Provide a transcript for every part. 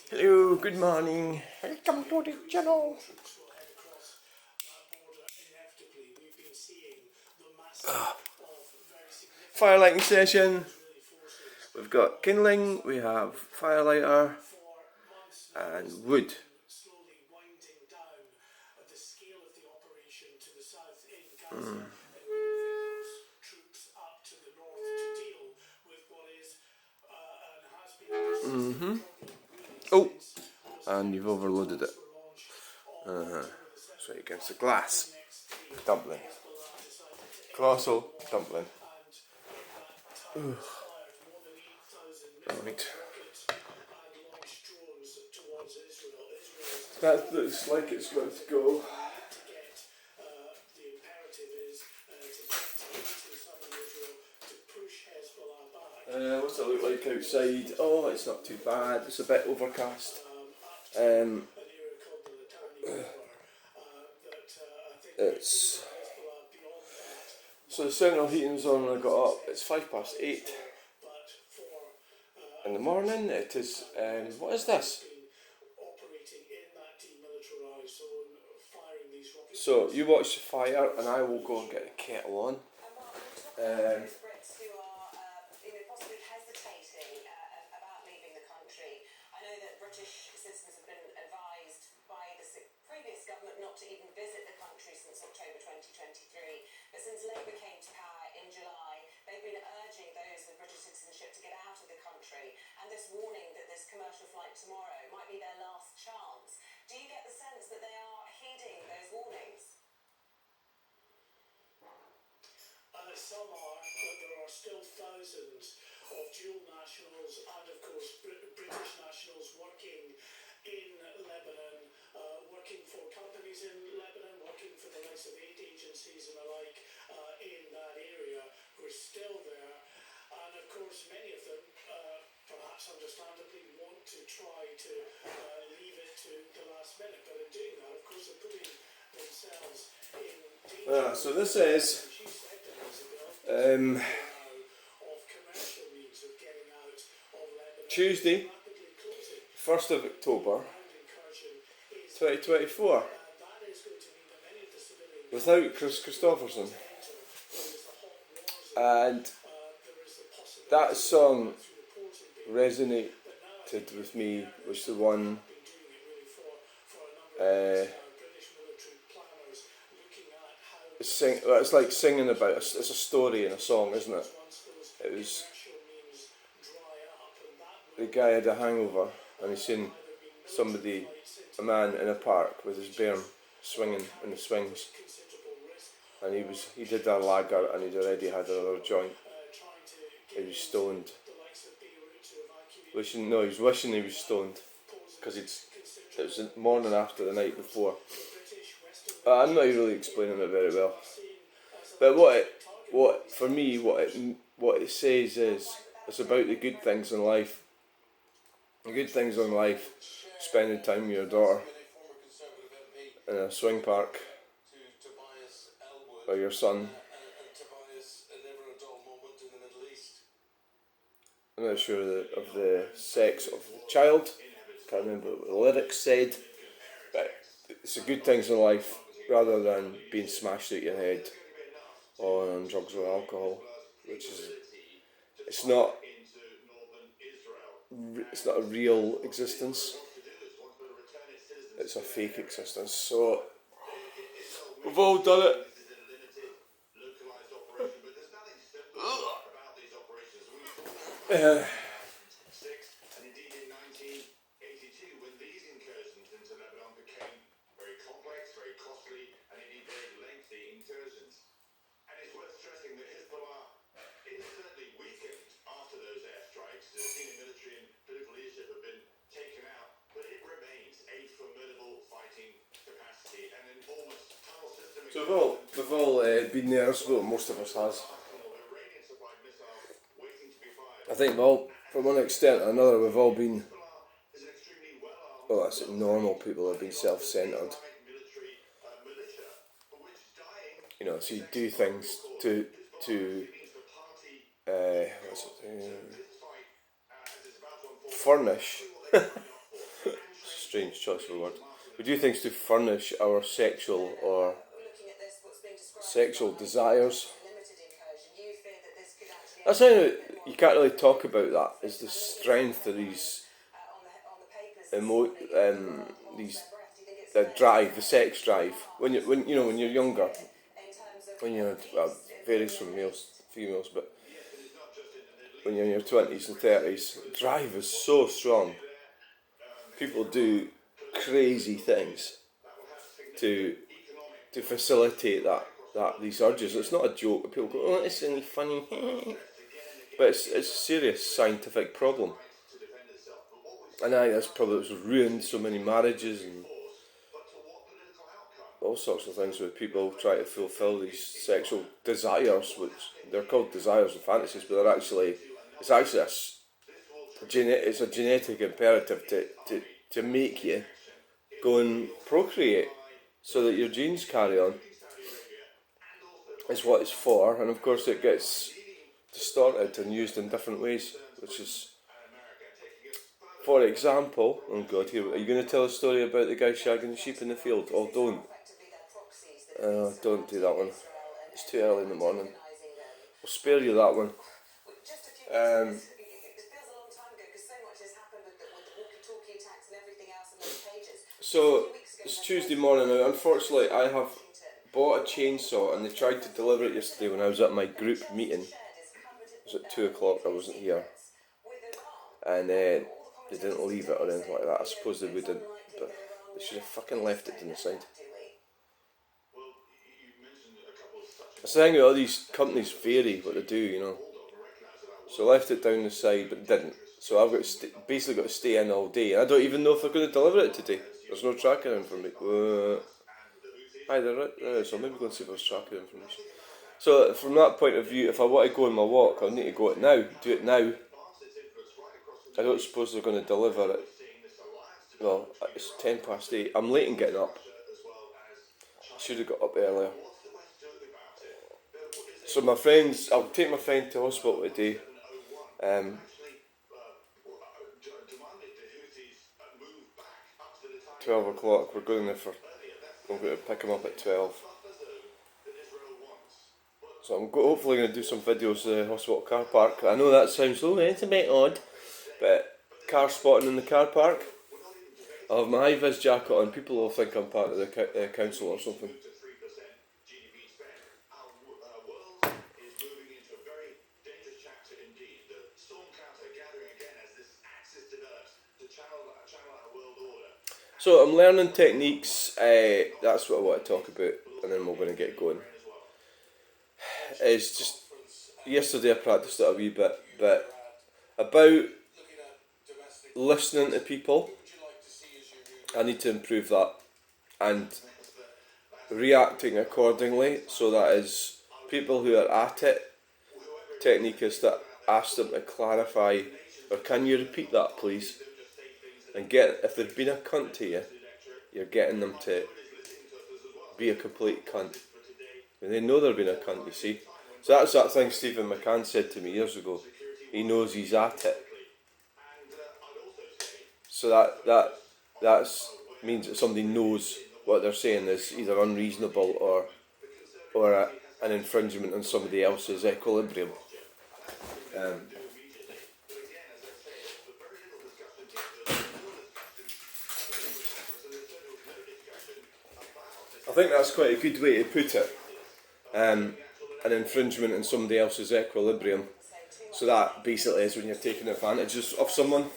Hello, good morning. Welcome to the channel. Firelighting session. We've got kindling, we have firelighter and wood. Oh, and you've overloaded it. So against the glass. Dumpling. Colossal dumpling. Right. That looks like it's going to go. What's it look like outside? Oh, it's not too bad. It's a bit overcast. It's so the central heating's on when I got up. It's 8:05 in the morning. It is. What is this? So you watch the fire, and I will go and get the kettle on. British citizens have been advised by the previous government not to even visit the country since October 2023. But since Labour came to power in July, they've been urging those with British citizenship to get out of the country, and this warning that this commercial flight tomorrow might be their last chance. Do you get the sense that they are heeding those warnings? Some are, but there are still thousands of dual nationals and, of course, British nationals working in Lebanon, working for companies in Lebanon, working for the likes of aid agencies and the like in that area, who are still there. And, of course, many of them, perhaps understandably, want to try to leave it to the last minute. But in doing that, of course, they're putting themselves in danger. So this is Tuesday, 1st of October 2024, without Chris Christopherson. And that song resonated with me, was the one it's like singing about it's a story in a song, isn't it? It was the guy had a hangover and he seen a man in a park with his bairn swinging in the swings, and he did a lager and he'd already had another joint. He was stoned. He was wishing he was stoned because it was the morning after the night before. I'm not really explaining it very well, but what it says is it's about the good things in life. The good things in life: spending time with your daughter in a swing park, or your son. I'm not sure of the sex of the child. Can't remember what the lyrics said, but it's the good things in life, rather than being smashed out your head or on drugs or alcohol, which is it's not a real existence. It's a fake existence. So we've all done it. So we've all been there, so most of us has. I think from one extent or another, we've all been, well, that's it, normal people have been self-centred. You know, so you do things to furnish strange choice of a word. We do things to furnish our sexual or sexual desires. That's how you can't really talk about that. Is the strength of these these the drive, the sex drive. When you're younger, when you're varies from males to females, but when you're in your 20s and 30s, drive is so strong. People do crazy things to facilitate that these urges. It's not a joke. People go, "Oh, it's only funny," but it's a serious scientific problem. And I think that's probably what's ruined so many marriages and all sorts of things where people try to fulfil these sexual desires, which they're called desires and fantasies, but it's actually it's a genetic imperative to make you go and procreate so that your genes carry on. Is what it's for, and of course it gets distorted and used in different ways, which is, for example, oh god, here, are you going to tell a story about the guy shagging the sheep in the field? Oh, don't do that one. It's too early in the morning. I'll spare you that one. So it's Tuesday morning now. Unfortunately, I have bought a chainsaw and they tried to deliver it yesterday when I was at my group meeting. It was at 2 o'clock, I wasn't here. And they didn't leave it or anything like that. I suppose they wouldn't, but they should have fucking left it to the side. That's the thing with all these companies vary what they do, So I left it down the side but didn't. So I've got basically got to stay in all day. And I don't even know if they're going to deliver it today. There's no tracking information. Hi, there is. So maybe go and see if there's tracking information. So from that point of view, if I want to go on my walk, I'll need to go do it now. I don't suppose they're going to deliver it. Well, it's 8:10. I'm late in getting up. I should have got up earlier. So I'll take my friend to hospital today. 12 o'clock, we're going I'm going to pick him up at 12. So I'm hopefully going to do some videos of the hospital car park. I know that sounds, it's a bit odd, but car spotting in the car park. I'll have my high-vis jacket on, people will think I'm part of the council or something. So I'm learning techniques, that's what I want to talk about, and then we're going to get going. It's just, yesterday I practiced it a wee bit, but about listening to people, I need to improve that, and reacting accordingly, so that is, people who are at it, technique is to ask them to clarify, or can you repeat that please? And if they've been a cunt to you, you're getting them to be a complete cunt. And they know they're being a cunt, you see. So that's that thing Stephen McCann said to me years ago. He knows he's at it. So that means that somebody knows what they're saying is either unreasonable or an infringement on somebody else's equilibrium. I think that's quite a good way to put it. An infringement in somebody else's equilibrium. So that basically is when you're taking advantage of someone.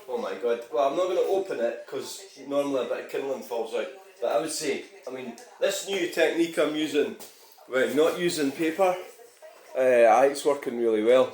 Oh my god. Well, I'm not going to open it because normally a bit of kindling falls out. But I would say, this new technique I'm using, not using paper, it's working really well.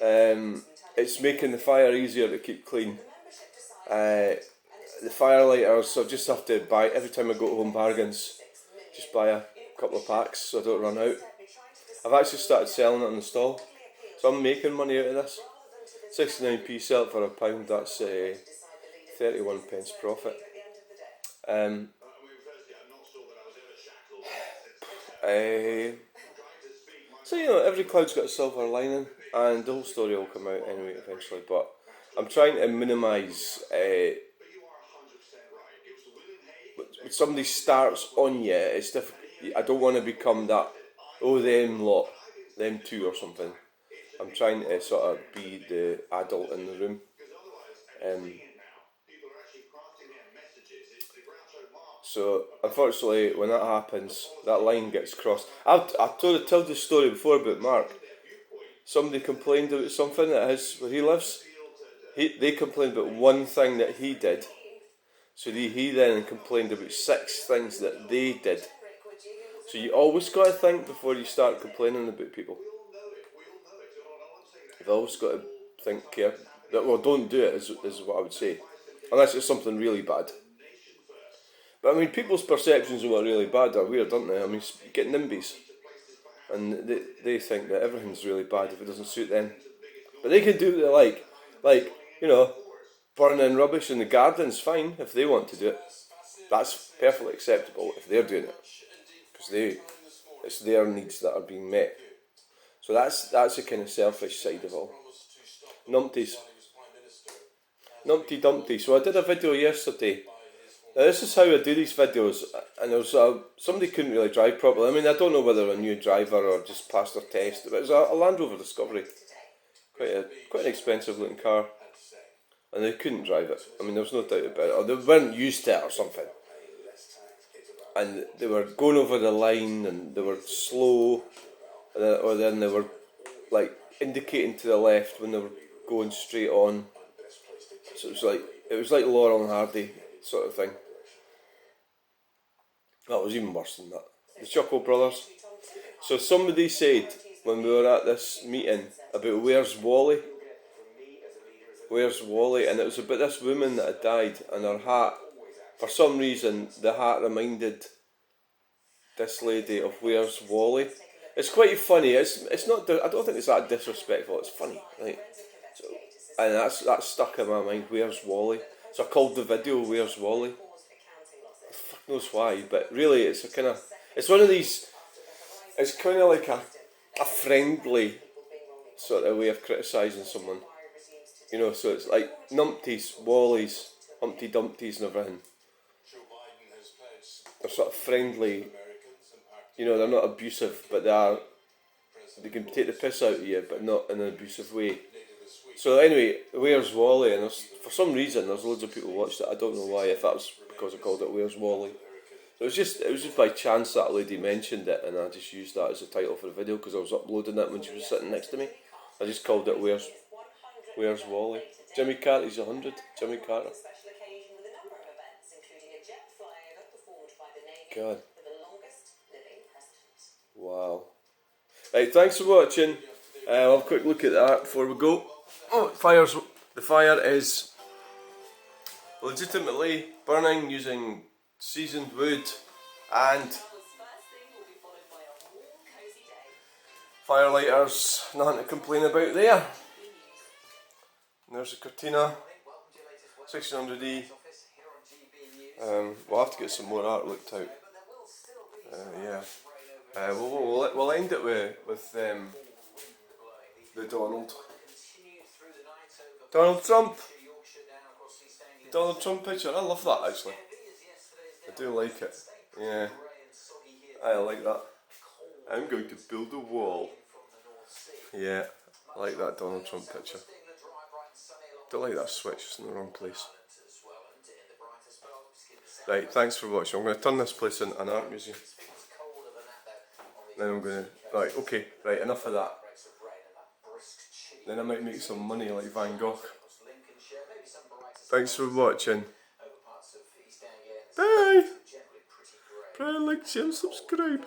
It's making the fire easier to keep clean. The firelighters, I just have to buy, every time I go to Home Bargains, just buy a couple of packs so I don't run out. I've actually started selling it on the stall, so I'm making money out of this. 69p sell it for £1, that's 31 pence profit. So every cloud's got a silver lining, and the whole story will come out anyway eventually, but I'm trying to minimise when somebody starts on you, it's difficult. I don't want to become that, oh, them lot, them two or something. I'm trying to sort of be the adult in the room. So unfortunately, when that happens, that line gets crossed. I've told the story before about Mark. Somebody complained about something at his where he lives. They complained about one thing that he did. So he then complained about 6 things that they did. So you always got to think before you start complaining about people. You've always got to think, well, don't do it, is what I would say. Unless it's something really bad. But I mean, people's perceptions of what really bad are weird, aren't they? I mean, you get NIMBYs. And they think that everything's really bad if it doesn't suit them. But they can do what they like. Like, burning rubbish in the garden's fine if they want to do it. That's perfectly acceptable if they're doing it. Because it's their needs that are being met. So that's the kind of selfish side of all. Numpties. Numpty Dumpty. So I did a video yesterday. Now this is how I do these videos, and there was somebody couldn't really drive properly. I mean, I don't know whether a new driver or just passed their test, but it was a Land Rover Discovery. Quite an expensive looking car. And they couldn't drive it. I mean, there was no doubt about it. Or they weren't used to it or something. And they were going over the line and they were slow. Or then they were like indicating to the left when they were going straight on. So it was like Laurel and Hardy sort of thing. That was even worse than that. The Chuckle Brothers. So somebody said when we were at this meeting about where's Wally? Where's Wally? And it was about this woman that had died, and her hat, for some reason, the hat reminded this lady of Where's Wally. It's quite funny. It's not. I don't think it's that disrespectful. It's funny, right? So, and that's stuck in my mind. Where's Wally? So I called the video Where's Wally. Fuck knows why, but really, it's one of these. It's kind of like a friendly sort of way of criticising someone. So it's like numpties, wallies, Humpty Dumpties and everything. They're sort of friendly, they're not abusive, but they can take the piss out of you, but not in an abusive way. So anyway, Where's Wally? And for some reason, there's loads of people who watched it. I don't know why, if that was because I called it Where's Wally. So it was just by chance that lady mentioned it, and I just used that as a title for the video because I was uploading it when she was sitting next to me. I just called it Where's Wally? Jimmy Carter's 100. Jimmy Carter. God. Wow. Right, thanks for watching. I'll have a quick look at that before we go. Oh, the fire is legitimately burning using seasoned wood and firelighters. Nothing to complain about there. There's the Cortina 1600E. We'll have to get some more art looked out. We'll end it with the Donald Trump picture. I love that actually. I do like it. Yeah, I like that. I'm going to build a wall. Yeah, I like that Donald Trump picture. Don't like that switch, it's in the wrong place. Right, thanks for watching. I'm going to turn this place into an art museum. Then I'm going to, right, enough of that. Then I might make some money like Van Gogh. Thanks for watching. Bye! Like, share and subscribe.